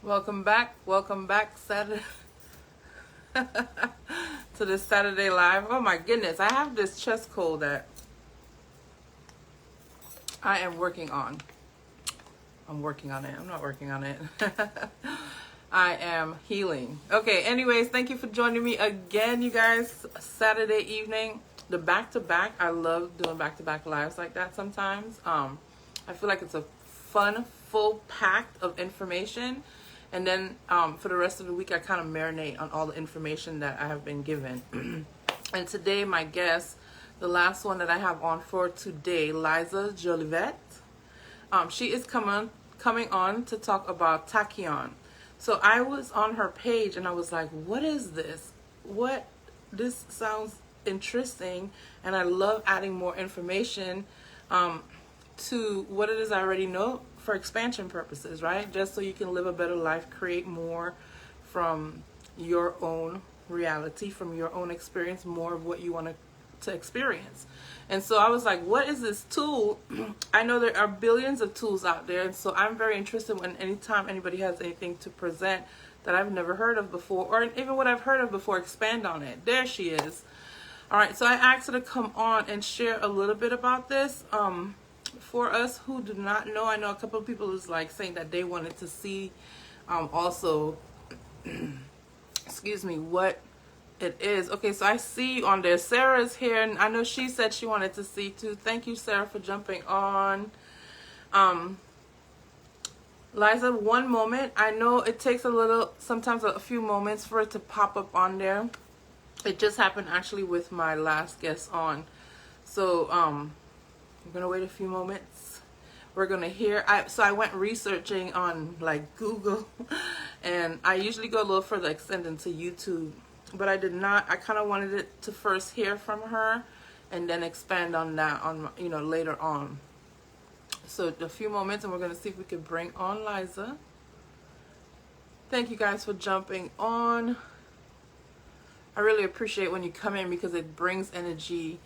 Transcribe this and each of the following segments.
Welcome back, Saturday to this Saturday live. Oh my goodness, I have this chest cold that I am working on. I'm working on it. I'm not working on it. I am healing. Okay, anyways, thank you for joining me again, you guys. Saturday evening, the back-to-back. I love doing back-to-back lives like that sometimes. I feel like it's a fun, full packed of information. And then for the rest of the week, I kind of marinate on all the information that I have been given. And today, my guest, the last one that I have on for today, Laïssa Jollivet, she is coming on to talk about Tachyon. So I was on her page and I was like, what is this? This sounds interesting, and I love adding more information to what it is I already know for expansion purposes, right? Just so you can live a better life, create more from your own reality, from your own experience, more of what you want to experience. And so I was like, what is this tool? I know there are billions of tools out there, and so I'm very interested when anytime anybody has anything to present that I've never heard of before, or even what I've heard of before, expand on it. There she is. All right, so I asked her to come on and share a little bit about this. For us who do not know, I know a couple of people is like saying that they wanted to see also, excuse me, what it is. Okay, so I see you on there. Sarah's here, and I know she said she wanted to see too. Thank you, Sarah, for jumping on. Liza, one moment. I know it takes sometimes a few moments for it to pop up on there. It just happened actually with my last guest on. So we're gonna wait a few moments. We're gonna hear. So I went researching on like Google, and I usually go a little further extended to YouTube, but I did not. I kind of wanted it to first hear from her, and then expand on that later on. So a few moments, and we're gonna see if we can bring on Liza. Thank you guys for jumping on. I really appreciate when you come in because it brings energy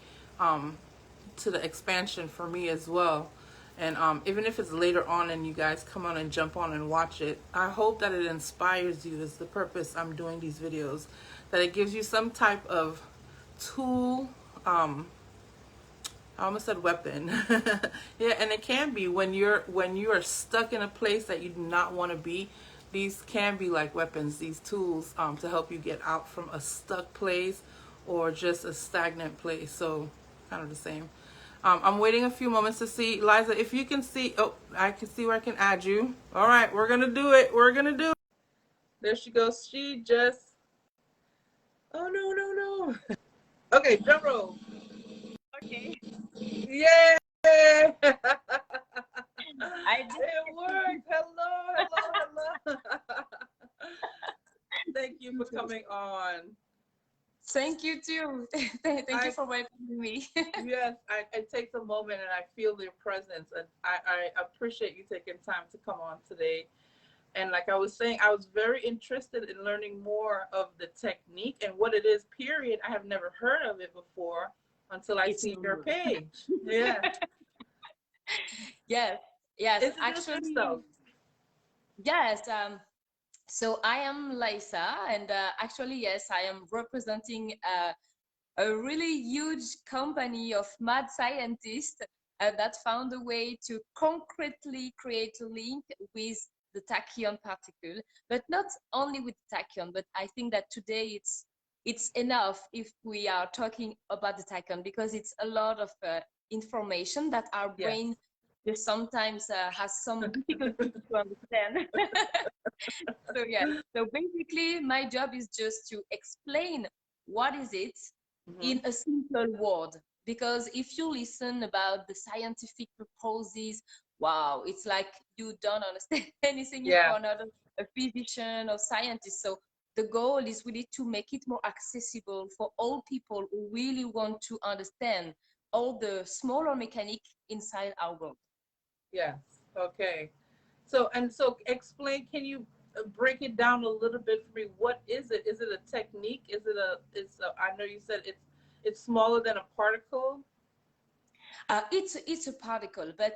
to the expansion for me as well. And even if it's later on and you guys come on and jump on and watch it, I hope that it inspires you. Is the purpose I'm doing these videos, that it gives you some type of tool. I almost said weapon. Yeah, and it can be when you are stuck in a place that you do not want to be. These can be like weapons, these tools to help you get out from a stuck place or just a stagnant place. So kind of the same. I'm waiting a few moments to see. Liza, if you can see, oh, I can see where I can add you. All right, we're going to do it. We're going to do it. There she goes. She just, oh, no. Okay, drum roll. Okay. Yay! I did. It worked. Hello. Thank you for coming on. Thank you too. Thank you for welcoming me. Yes, it takes a moment and I feel your presence, and I appreciate you taking time to come on today. And like I was saying, I was very interested in learning more of the technique and what it is, period. I have never heard of it before until I see your page. Yeah. Yes, Introduce actually, yourself. yes. So I am Laïssa, and actually, yes, I am representing a really huge company of mad scientists that found a way to concretely create a link with the tachyon particle, but not only with the tachyon, but I think that today it's enough if we are talking about the tachyon, because it's a lot of information that our brain just sometimes has some difficulty to understand. So yeah, so basically my job is just to explain what is it in a simple word, because if you listen about the scientific purposes, wow, it's like you don't understand anything if you're not a physician or scientist. So the goal is really to make it more accessible for all people who really want to understand all the smaller mechanic inside our world. Yes. Okay. So explain, can you break it down a little bit for me? What is it? Is it a technique? I know you said it's smaller than a particle. It's a particle, but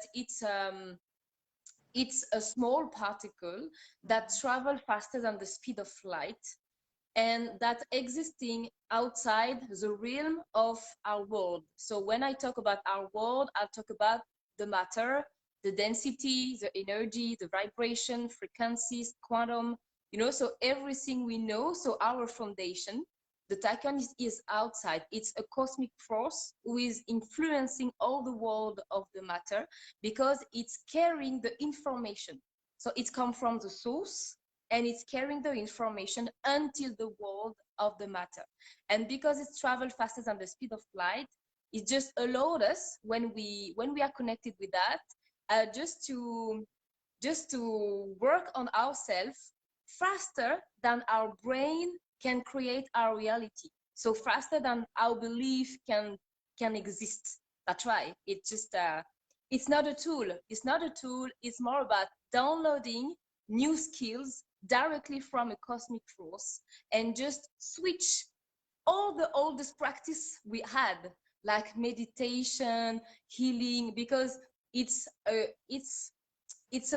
It's a small particle that travels faster than the speed of light, and that existing outside the realm of our world. So when I talk about our world, I'll talk about the matter, the density, the energy, the vibration, frequencies, quantum, so everything we know. So our foundation, the Tachyon is outside. It's a cosmic force who is influencing all the world of the matter because it's carrying the information. So it's come from the source, and it's carrying the information until the world of the matter. And because it's traveled faster than the speed of light, it just allowed us, when we are connected with that, just to work on ourselves faster than our brain can create our reality. So faster than our belief can exist. That's right. It's just it's not a tool. It's not a tool. It's more about downloading new skills directly from a cosmic force and just switch all the oldest practice we had, like meditation, healing, because it's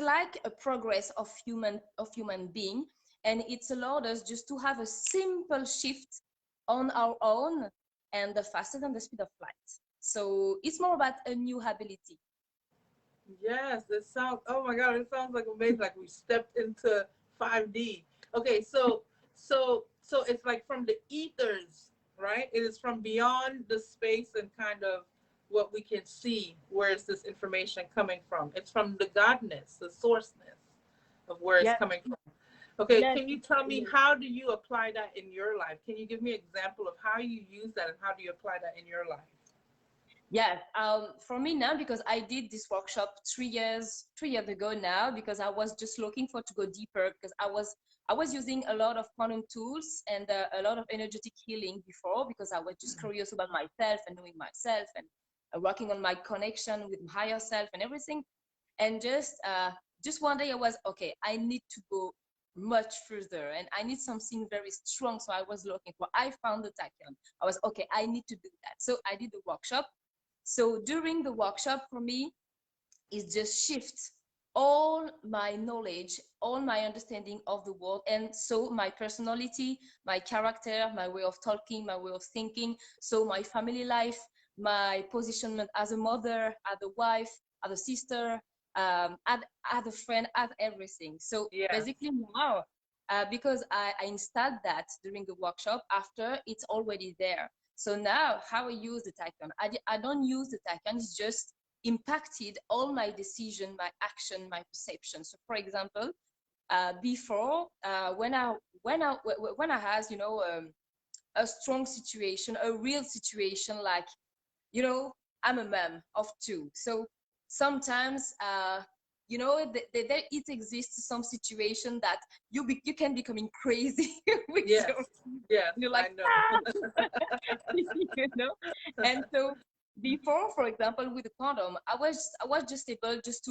like a progress of human being, and it's allowed us just to have a simple shift on our own, and the faster than the speed of light. So it's more about a new ability. Yes, it sounds, oh my God, it sounds like amazing. Like we stepped into 5D. Okay, so it's like from the ethers, right? It is from beyond the space and kind of what we can see. Where is this information coming from? It's from the godness, the sourceness of where it's Yes, coming from. Okay, yes. can you tell me, how do you apply that in your life? Can you give me an example of how you use that and how do you apply that in your life? Yes, for me now, because I did this workshop 3 years ago now, because I was just looking for to go deeper, because I was using a lot of quantum tools and a lot of energetic healing before, because I was just curious about myself and knowing myself and working on my connection with my higher self and everything. And just one day I was, okay, I need to go much further and I need something very strong. So I was looking for, I found the Tachyon. I was, okay, I need to do that. So I did the workshop. So during the workshop, for me, is just shift all my knowledge, all my understanding of the world, and so my personality, my character, my way of talking, my way of thinking, so my family life, my positionment as a mother, as a wife, as a sister, as a friend, as everything. So Yes. basically now, because I installed that during the workshop, after it's already there. So now how I use the Tachyon, I don't use the Tachyon, it's just impacted all my decision, my action, my perception. So for example, before, when I has, a strong situation, a real situation, like, I'm a mom of two. So sometimes, it exists some situation that you can becoming crazy with Yes. your, Yes, you're I like, know. you know and so before, for example, with the condom, I was just able just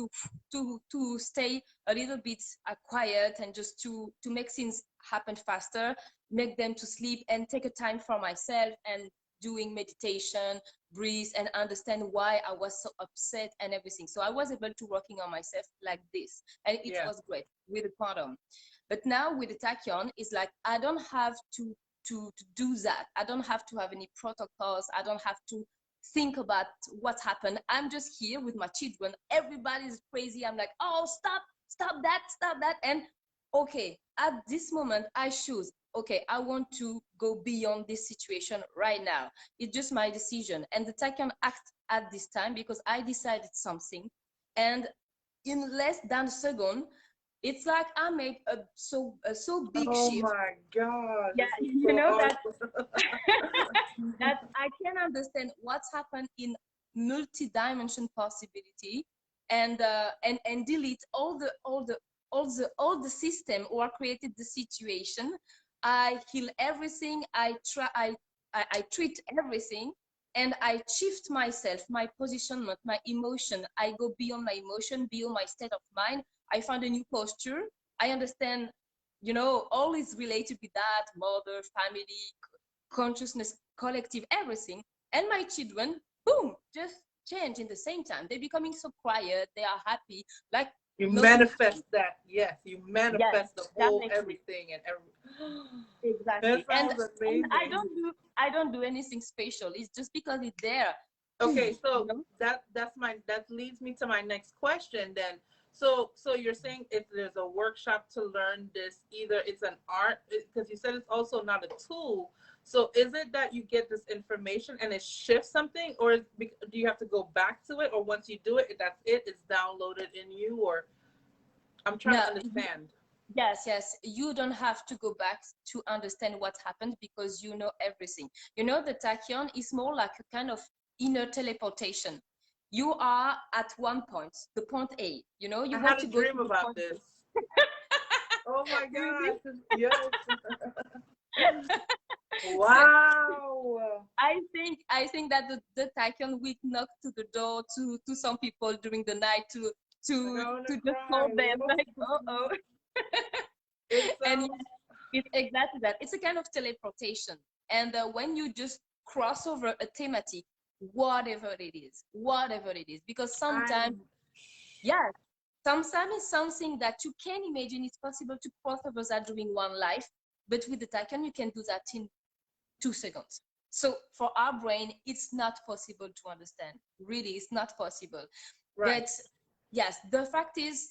to stay a little bit quiet, and just to make things happen faster, make them to sleep, and take a time for myself, and doing meditation, breathe, and understand why I was so upset and everything. So I was able to working on myself like this, and it Yeah. was great with the condom. But now with the Tachyon, it's like I don't have to do that. I don't have to have any protocols. I don't have to think about what happened. I'm just here with my children. Everybody's crazy. I'm like, oh, stop that. And okay, at this moment, I choose, okay, I want to go beyond this situation right now. It's just my decision. And the Tachyon act at this time because I decided something. And in less than a second, it's like I made a so big Oh shift. my God, Yeah, this is you so know that awesome. that I can understand what's happened in multi-dimension possibility, and delete all the system or created the situation. I heal everything. I treat everything, and I shift myself, my positionment, my emotion. I go beyond my emotion, beyond my state of mind. I find a new posture. I understand, all is related with that, mother, family, consciousness, collective, everything. And my children, boom, just change in the same time. They're becoming so quiet. They are happy. Like You Nothing manifest happens. that. Yes, you Yes, manifest the that whole makes it. everything and every. That Exactly. sounds And amazing. I don't do anything special. It's just because it's there. Boom, Okay, you so know? that leads me to my next question then. So you're saying if there's a workshop to learn this, either it's an art, because you said it's also not a tool. So is it that you get this information and it shifts something, or do you have to go back to it, or once you do it, that's it, it's downloaded in you, or I'm trying to No, understand. yes, yes. You don't have to go back to understand what happened because you know everything. You know, the tachyon is more like a kind of inner teleportation. You are at one point, the point A. You know, I you had want a to go to dream the about point B. this. Oh my Really? gosh. Yes. Wow. I think that the tachyon will knock to the door to some people during the night Like, I want to to just call cry. them like, oh. It And sounds. it's exactly that. It's a kind of teleportation. And when you just cross over a thematic, whatever it is, because sometimes, I'm. yeah, sometimes it's something that you can imagine it's possible to cross over that during one life, but with the Tachyon, you can do that in 2 seconds. So for our brain, it's not possible to understand. Really, it's not possible. Right. But yes, the fact is,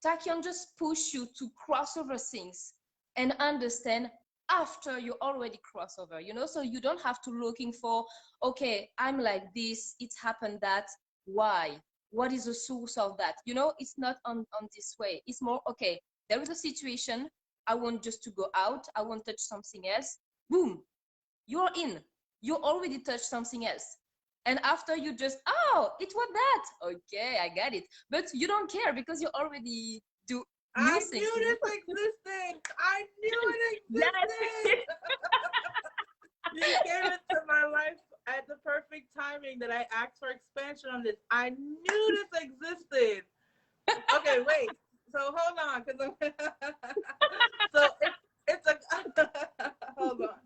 Tachyon just push you to cross over things and understand after you already cross over, you know, so you don't have to looking for, okay, I'm like this, it's happened that, why? What is the source of that? You know, it's not on this way. It's more, okay, there is a situation, I want just to go out, I want to touch something else, boom, you're in. You already touched something else. And after you just, oh, it was that. Okay, I got it. But you don't care because you already do new I things, knew you know? this existed. I knew it Yes. existed. You came into my life at the perfect timing that I asked for expansion on this. I knew this existed. Okay, wait. So hold on, because so it's a hold on.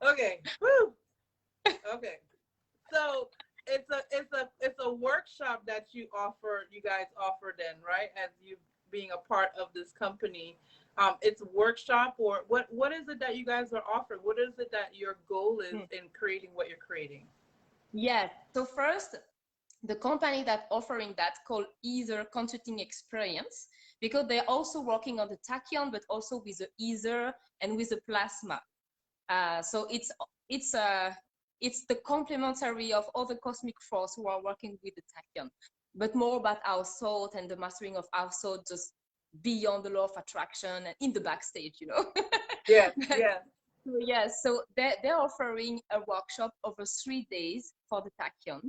Okay. Whew. Okay. So it's a workshop that you guys offer then, right? As you being a part of this company. It's a workshop, or what is it that you guys are offering? What is it that your goal is in creating what you're creating? Yes. So first, the company that offering that called Ether Consulting Experience, because they're also working on the tachyon, but also with the ether and with the plasma. So it's the complementary of all the cosmic force who are working with the tachyon, but more about our thought and the mastering of our thought, just beyond the law of attraction and in the backstage, you know. Yes, yes. So, yes, so they're offering a workshop over 3 days for the tachyon.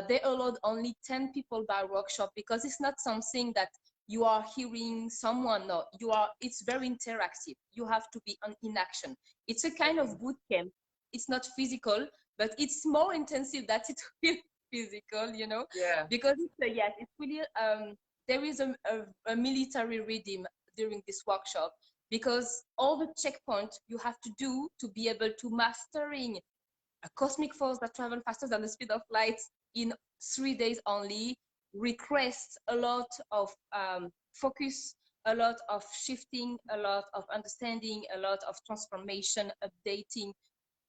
They allowed only 10 people by workshop because it's not something that you are hearing someone. No, it's very interactive. You have to be in action. It's a kind of boot camp. It's not physical, but it's more intensive than it will physical, you know, Yeah. because yes, it's really, there is a military rhythm during this workshop, because all the checkpoints you have to do to be able to mastering a cosmic force that travels faster than the speed of light in 3 days only requests a lot of focus, a lot of shifting, a lot of understanding, a lot of transformation, updating,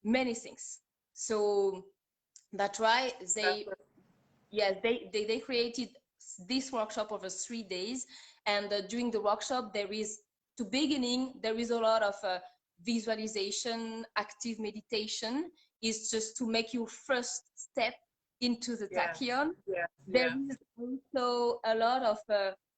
many things. So that's why That's they created this workshop over 3 days. And during the workshop, to beginning, there is a lot of visualization, active meditation, is just to make your first step into the yeah. tachyon. Yeah. There Yeah. is also a lot of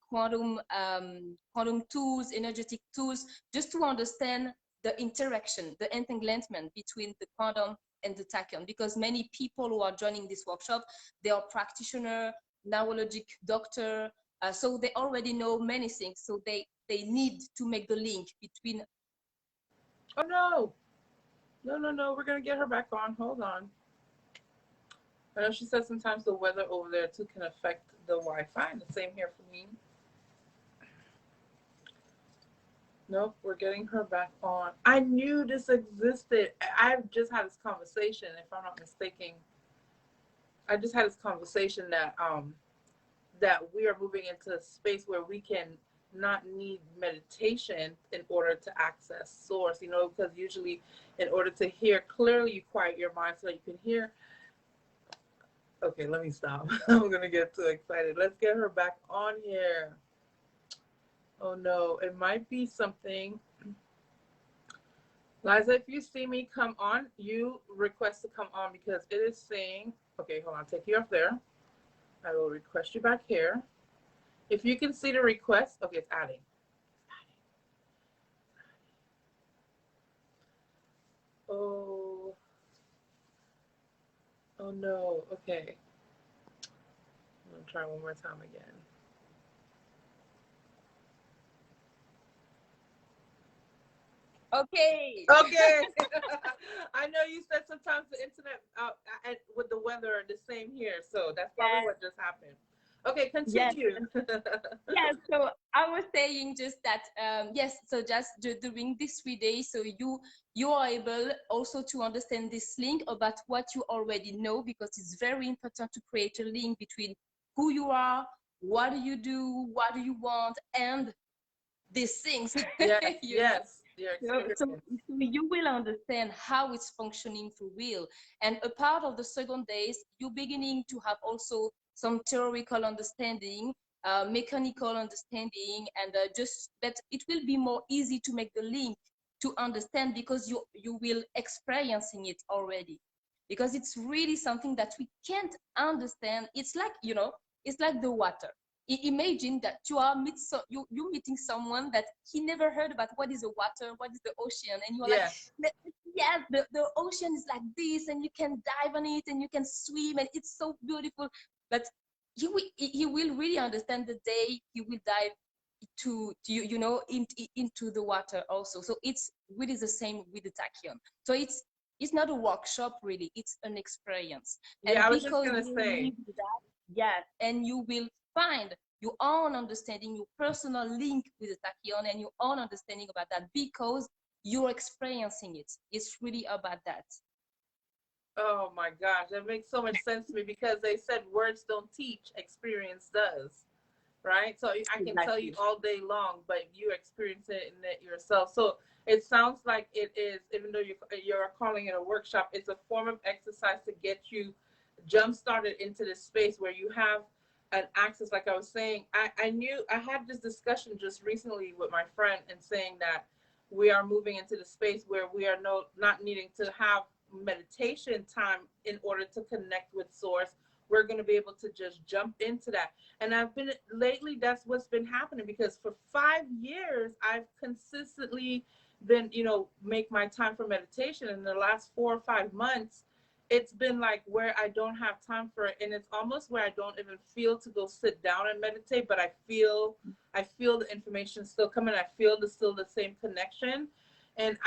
quantum tools, energetic tools, just to understand the interaction, the entanglement between the quantum and the tachyon, because many people who are joining this workshop, they are practitioner, neurologic doctor, so they already know many things, so they need to make the link between. Oh no. No, no, no. We're gonna get her back on. Hold on. I know she said sometimes the weather over there too can affect the Wi-Fi. And the same here for me. Nope, we're getting her back on. I knew this existed. I've just had this conversation, if I'm not mistaken. I just had this conversation that that we are moving into a space where we can not need meditation in order to access source, you know, because usually in order to hear clearly, you quiet your mind so that you can hear. Okay, let me stop. I'm going to get too excited. Let's get her back on here. Oh no, it might be something. Liza, if you see me come on, you request to come on because it is saying, okay, hold on, take you off there. I will request you back here. If you can see the request, okay, it's adding. Oh, oh no, okay. I'm gonna try one more time again. Okay. Okay. I know you said sometimes the internet with the weather are the same here, so that's probably Yes. what just happened. Okay, Yes. continue. Yes, so I was saying just that yes, so just during these 3 days, so you are able also to understand this link about what you already know, because it's very important to create a link between who you are, what do you do, what do you want, and these things. Yes, you know. yes, your experience. So you will understand how it's functioning for real. And a part of the second days, you're beginning to have also some theoretical understanding, mechanical understanding, and just that it will be more easy to make the link to understand, because you will experiencing it already. Because it's really something that we can't understand. It's like, you know, it's like the water. Imagine that you're meeting someone that he never heard about what is the water, what is the ocean, and you're like, Yes. yes, the ocean is like this, and you can dive on it, and you can swim, and it's so beautiful. But he will really understand the day he will dive you know, into the water also. So it's really the same with the tachyon. So it's not a workshop really, it's an experience. Yeah, And I was just because gonna you say. live that, yes, and you will find your own understanding, your personal link with the tachyon, and your own understanding about that, because you're experiencing it. It's really about that. Oh my gosh, that makes so much sense to me because they said words don't teach, experience does, right? So I can tell you Exactly. all day long, but you experience it in it yourself. So it sounds like it is, even though you're calling it a workshop, it's a form of exercise to get you jump started into this space where you have an access. Like I was saying, I knew I had this discussion just recently with my friend and saying that we are moving into the space where we are not needing to have meditation time in order to connect with source. We're going to be able to just jump into that. And I've been lately, that's what's been happening, because for 5 years I've consistently been, you know, make my time for meditation. In the last 4 or 5 months, it's been like where I don't have time for it, and it's almost where I don't even feel to go sit down and meditate, but I feel the information still coming. I feel still the same connection. And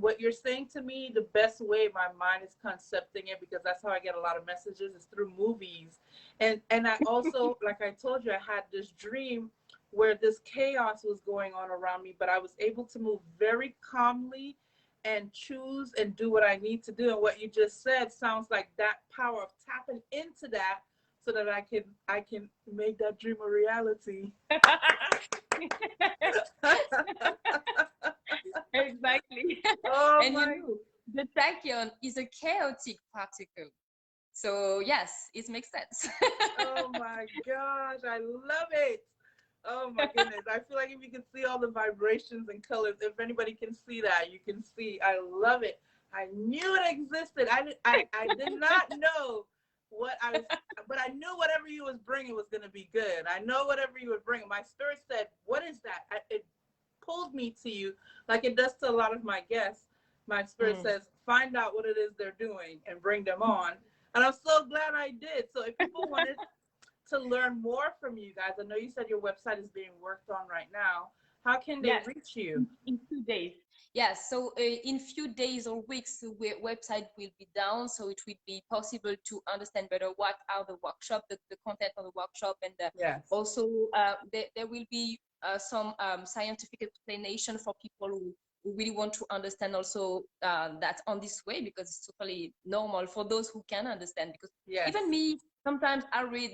what you're saying to me, the best way my mind is concepting it, because that's how I get a lot of messages, is through movies. And I also, like I told you, I had this dream where this chaos was going on around me, but I was able to move very calmly and choose and do what I need to do. And what you just said sounds like that power of tapping into that, so that I can make that dream a reality. Exactly. Oh And you my. know, the tachyon is a chaotic particle. So yes, it makes sense. Oh my gosh, I love it. Oh my goodness. I feel like if you can see all the vibrations and colors, if anybody can see that, you can see. I love it. I knew it existed. I did not know what I was, but I knew whatever you was bringing was going to be good. I know whatever you were bringing. My spirit said, what is that? It pulled me to you, like it does to a lot of my guests. My spirit says, find out what it is they're doing and bring them on. And I'm so glad I did. So if people wanted to learn more from you guys, I know you said your website is being worked on right now. How can they Yes, reach you? in 2 days. Yes, so in few days or weeks, the website will be down, so it will be possible to understand better what are the workshop, the content of the workshop, and Yes. also there will be some scientific explanation for people who really want to understand also that on this way, because it's totally normal for those who can understand. Because Yes. even me, sometimes I read,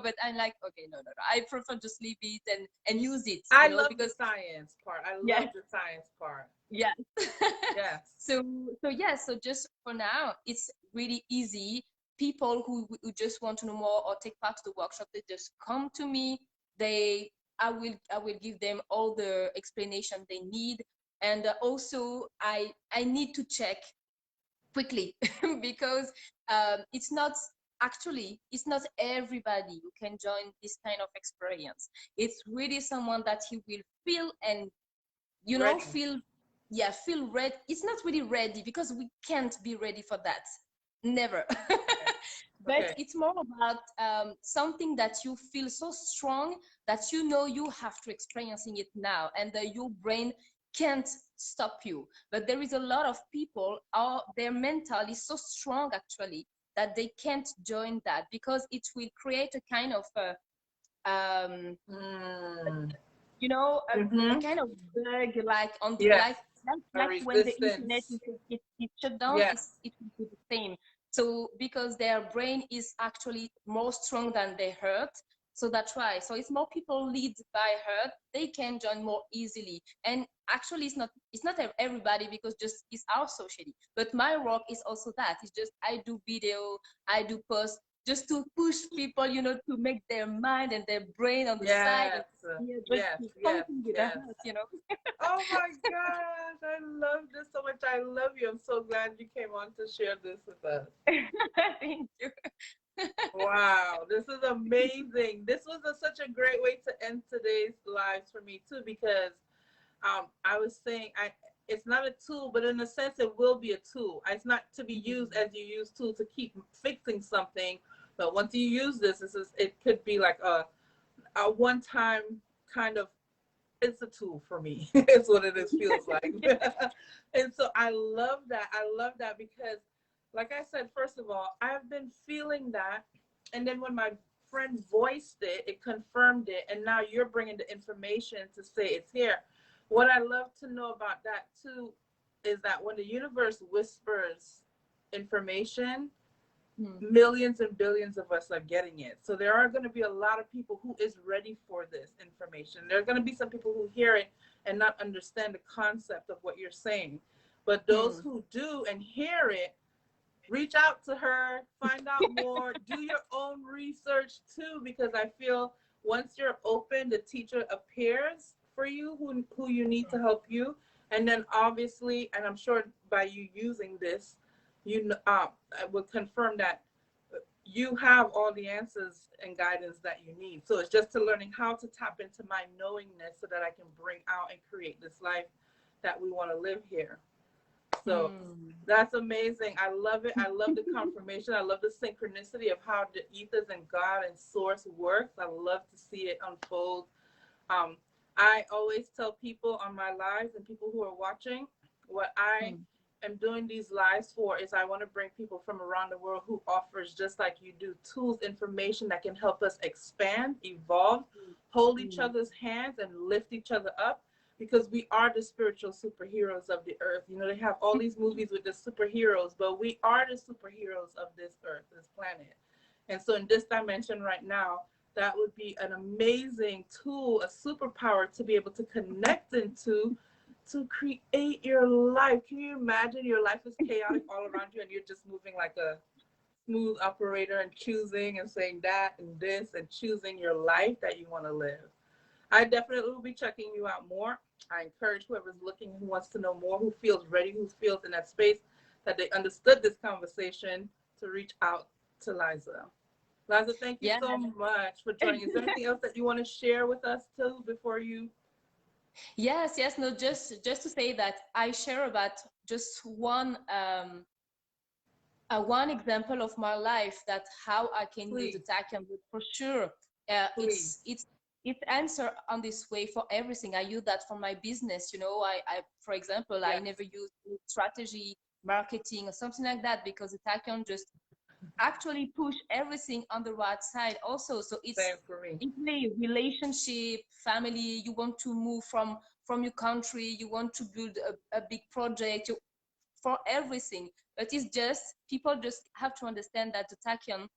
but I'm like, okay, no, no, no. I prefer just leave it and use it, I love the because science part. I yeah, love the science part. yeah. Yes. so yeah, so just for now, it's really easy. People who just want to know more or take part of the workshop, they just come to me. They I will give them all the explanation they need. And also I need to check quickly because it's not everybody who can join this kind of experience. It's really someone that you will feel and Ready. feel, yeah, feel ready. It's not really ready because we can't be ready for that, never. Okay. But Okay. it's more about something that you feel so strong that you have to experiencing it now, and your brain can't stop you. But there is a lot of people, their mental is so strong actually that they can't join that because it will create a kind of um, Mm. a Mm-hmm. kind of bug, like on the Yes. A like when the internet resistance. is shut down, Yes. it will be the same. So because their brain is actually more strong than their heart, so that's why. So it's more people lead by heart, they can join more easily. And actually, it's not everybody because just it's our society. But my work is also that. It's just I do video, I do post, just to push people, to make their mind and their brain on the side, and Yes. yeah, just Yes. to Yes. something with the Yes. heart. Oh my gosh. I love this so much. I love you. I'm so glad you came on to share this with us. Thank you. Wow, this is amazing. This was such a great way to end today's lives for me too, because I was saying it's not a tool, but in a sense it will be a tool. It's not to be used as you use tool to keep fixing something, but once you use it could be like a one time kind of, it's a tool for me. It's what it is, feels like. And so I love that. I love that because, like I said, first of all, I've been feeling that. And then when my friend voiced it, it confirmed it. And now you're bringing the information to say it's here. What I love to know about that too is that when the universe whispers information, millions and billions of us are getting it. So there are going to be a lot of people who is ready for this information. There are going to be some people who hear it and not understand the concept of what you're saying. But those who do and hear it, reach out to her, find out more, do your own research too, because I feel once you're open, the teacher appears for you who you need to help you. And then obviously, and I'm sure by you using this, I would confirm that you have all the answers and guidance that you need. So it's just to learning how to tap into my knowingness so that I can bring out and create this life that we want to live here. So that's amazing. I love it. I love the confirmation. I love the synchronicity of how the ethers and God and source works. I love to see it unfold. Um, I always tell people on my lives and people who are watching, what I am doing these lives for is I want to bring people from around the world who offers, just like you do, tools, information that can help us expand, evolve, hold each other's hands and lift each other up, because we are the spiritual superheroes of the earth. You know, they have all these movies with the superheroes, but we are the superheroes of this earth, this planet. And so in this dimension right now, that would be an amazing tool, a superpower to be able to connect into, to create your life. Can you imagine your life is chaotic all around you and you're just moving like a smooth operator and choosing and saying that and this and choosing your life that you want to live? I definitely will be checking you out more. I encourage whoever's looking, who wants to know more, who feels ready, who feels in that space that they understood this conversation, to reach out to Liza. Liza, thank you Yeah. so much for joining. Is there anything else that you want to share with us too before you? Yes. No, just to say that I share about just one example of my life, that how I can use the Please, Tachyon. But for sure, please. it's answer on this way for everything. I use that for my business. I for example, I Yes, never use strategy, marketing, or something like that, because the Tachyon just actually push everything on the right side also. So same for me. it's really relationship, family. You want to move from your country, you want to build a big project, for everything. But it's just people just have to understand that the Tachyon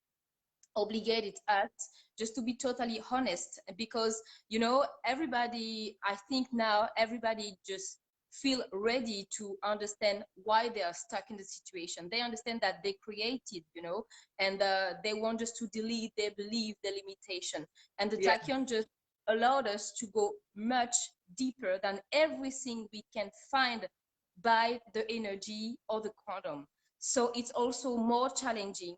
obligated us just to be totally honest, because you know, everybody, I think now everybody just feel ready to understand why they are stuck in the situation. They understand that they created, you know, and they want just to delete their belief, their limitation. And the Yeah. tachyon just allowed us to go much deeper than everything we can find by the energy or the quantum. So it's also more challenging.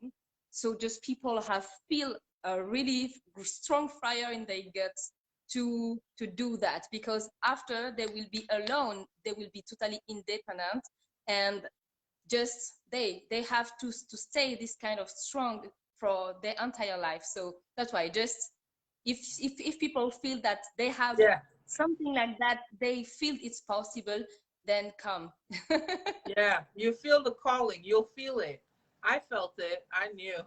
So just people have feel a really strong fire in their guts to do that, because after they will be alone, they will be totally independent, and just they have to stay this kind of strong for their entire life. So that's why, just if people feel that they have Yeah. something like that, they feel it's possible, then come. Yeah, you feel the calling. You'll feel it. I felt it. I knew.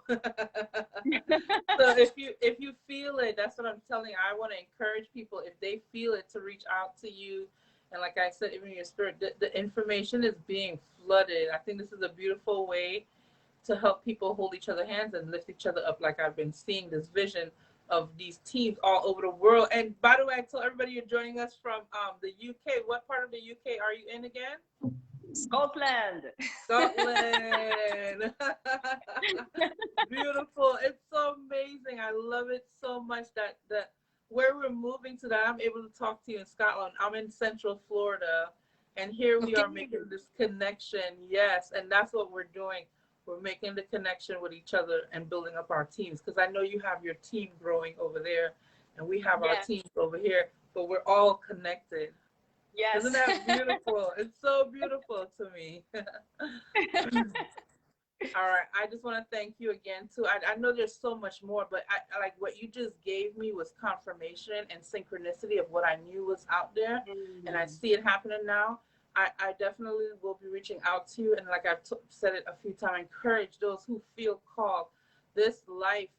So if you feel it, that's what I'm telling you. I want to encourage people, if they feel it, to reach out to you. And like I said, even your spirit, the information is being flooded. I think this is a beautiful way to help people hold each other's hands and lift each other up. Like I've been seeing this vision of these teams all over the world. And by the way, I tell everybody you're joining us from the UK. What part of the UK are you in again? Scotland. Scotland. Beautiful. It's so amazing. I love it so much that where we're moving to, that I'm able to talk to you in Scotland. I'm in Central Florida, and here we Okay. are making this connection. Yes, and that's what we're doing. We're making the connection with each other and building up our teams, because I know you have your team growing over there and we have our Yeah. teams over here, but we're all connected. Yes. Isn't that beautiful? It's so beautiful to me. All right. I just want to thank you again too. I know there's so much more, but I like what you just gave me was confirmation and synchronicity of what I knew was out there, and I see it happening now. I definitely will be reaching out to you, and like I've said it a few times, encourage those who feel called. This life,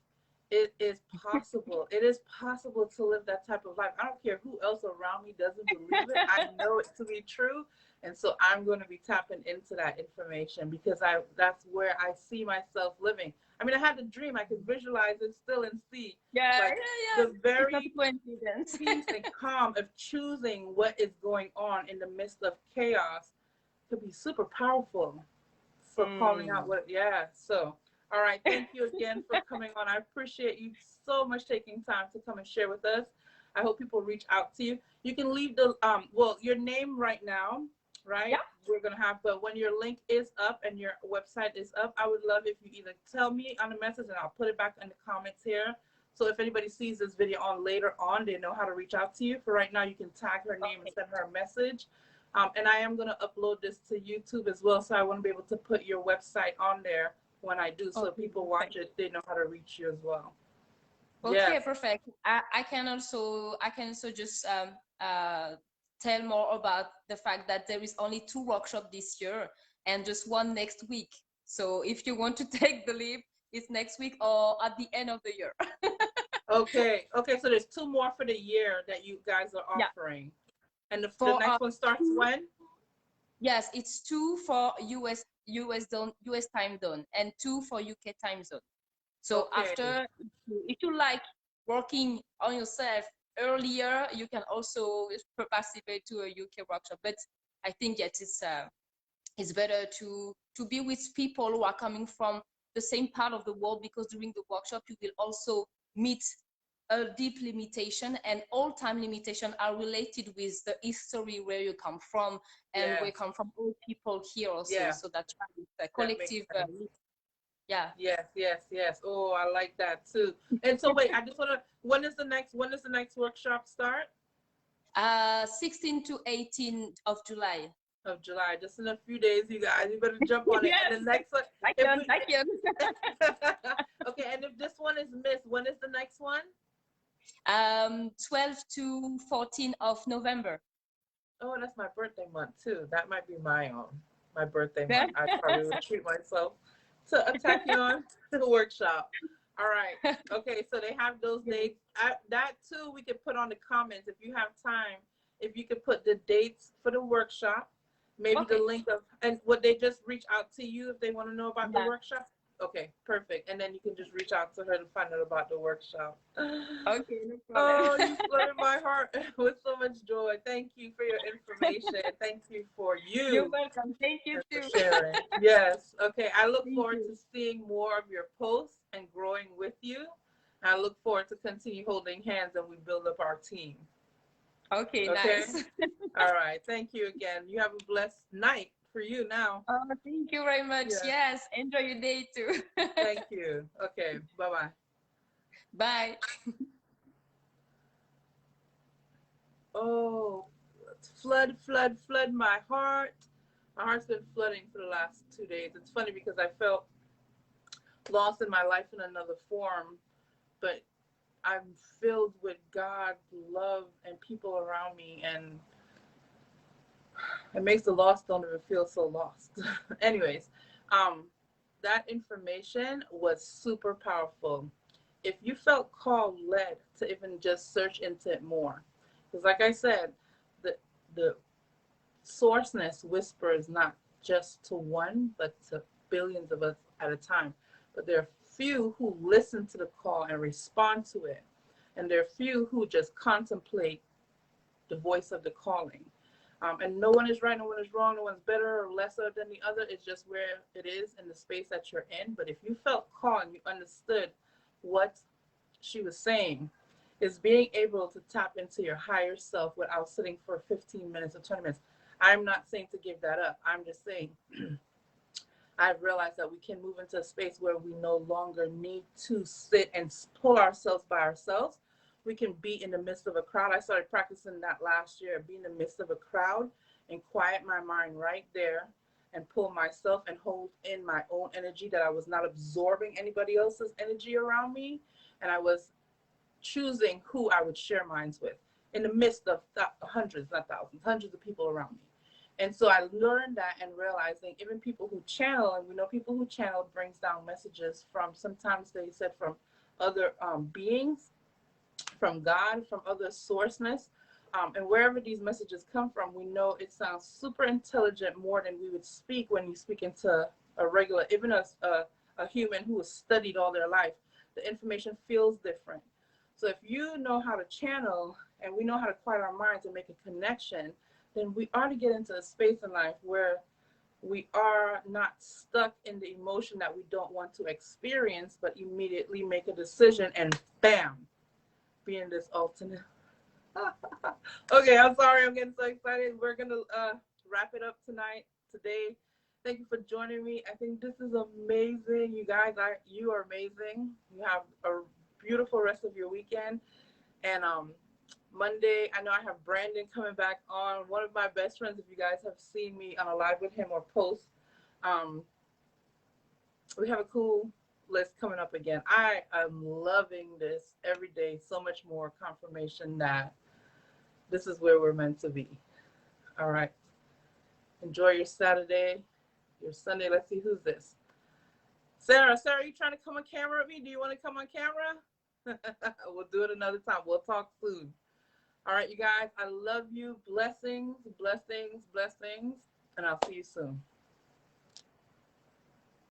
it is possible. It is possible to live that type of life. I don't care who else around me doesn't believe it. I know it to be true. And so I'm going to be tapping into that information, because that's where I see myself living. I mean, I had the dream. I could visualize it still and see, Yeah, like, yeah. the very It's not coincidence. peace and calm of choosing what is going on in the midst of chaos could be super powerful. So calling out what, yeah. So, all right. Thank you again for coming on. I appreciate you so much taking time to come and share with us. I hope people reach out to you. You can leave the, well, your name right now, right? Yeah. We're going to have, but when your link is up and your website is up, I would love if you either tell me on the message and I'll put it back in the comments here. So if anybody sees this video on later on, they know how to reach out to you. For right now, you can tag her name and send her a message. And I am going to upload this to YouTube as well. So I want to be able to put your website on there when I do. So if people watch it, they know how to reach you as well. Okay, Yes. perfect. I can also just tell more about the fact that there is only 2 workshops this year and just 1 next week. So if you want to take the leap, it's next week or at the end of the year. Okay. So there's 2 more for the year that you guys are offering. Yeah. And the next one starts when? Yes, it's 2 for US time zone and 2 for UK time zone. So after, if you like working on yourself earlier, you can also participate to a UK workshop. But I think it's better to be with people who are coming from the same part of the world, because during the workshop you will also meet a deep limitation, and all time limitation are related with the history where you come from, and where you come from, all people here also. Yeah. So that's a collective. Yeah. Yes. Oh, I like that too. And so wait, I just want to, when is the next workshop start? 16 to 18 of July. Just in a few days, you guys. You better jump on it. And the next one. Tachyon. Okay, and if this one is missed, when is the next one? 12 to 14 of November. Oh, that's my birthday month too. That might be my birthday month. I probably would treat myself to a Tachyon workshop. All right. Okay, so they have those dates. That too, we could put on the comments if you have time. If you could put the dates for the workshop, maybe the link of, and would they just reach out to you if they want to know about the workshop? Okay, perfect. And then you can just reach out to her to find out about the workshop. Okay, no Oh, problem. you flooded my heart with so much joy. Thank you for your information. Thank you for You're you welcome. Thank you and for too. sharing. Yes. Okay. I look Thank forward you. to seeing more of your posts and growing with you. I look forward to continue holding hands and we build up our team. Okay, Okay. nice. All right. Thank you again. You have a blessed night for you now. Oh, thank you very much. Yeah. Yes, enjoy your day too. Thank you. Okay. Bye bye. Bye. Oh, flood my heart. My heart's been flooding for the last 2 days. It's funny because I felt lost in my life in another form, but I'm filled with God's love and people around me, and it makes the lost don't even feel so lost. Anyways, that information was super powerful. If you felt called, led to even just search into it more, because like I said, the sourceness whispers not just to one, but to billions of us at a time. But there are few who listen to the call and respond to it. And there are few who just contemplate the voice of the calling. And no one is right, no one is wrong, no one's better or lesser than the other. It's just where it is in the space that you're in. But if you felt called and you understood what she was saying, is being able to tap into your higher self without sitting for 15 minutes or 20 minutes. I'm not saying to give that up. I'm just saying I've realized that we can move into a space where we no longer need to sit and pull ourselves by ourselves. We can be in the midst of a crowd. I started practicing that last year, be in the midst of a crowd and quiet my mind right there and pull myself and hold in my own energy, that I was not absorbing anybody else's energy around me. And I was choosing who I would share minds with in the midst of hundreds, not thousands, hundreds of people around me. And so I learned that and realizing even people who channel, and we know people who channel brings down messages from, sometimes they said from other beings, from God, from other sourceness. And wherever these messages come from, we know it sounds super intelligent more than we would speak when you speak into a regular, even a human who has studied all their life. The information feels different. So if you know how to channel and we know how to quiet our minds and make a connection, then we ought to get into a space in life where we are not stuck in the emotion that we don't want to experience, but immediately make a decision and bam, be in this alternate. Okay, I'm sorry, I'm getting so excited. We're gonna wrap it up today. Thank you for joining me. I think this is amazing. You guys you are amazing. You have a beautiful rest of your weekend. And Monday, I know I have Brandon coming back on, one of my best friends. If you guys have seen me on a live with him or post, we have a cool list coming up again. I am loving this every day. So much more confirmation that this is where we're meant to be. All right. Enjoy your Saturday, your Sunday. Let's see, who's this? Sarah, are you trying to come on camera with me? Do you want to come on camera? We'll do it another time. We'll talk soon. All right, you guys, I love you. Blessings, blessings, blessings, and I'll see you soon.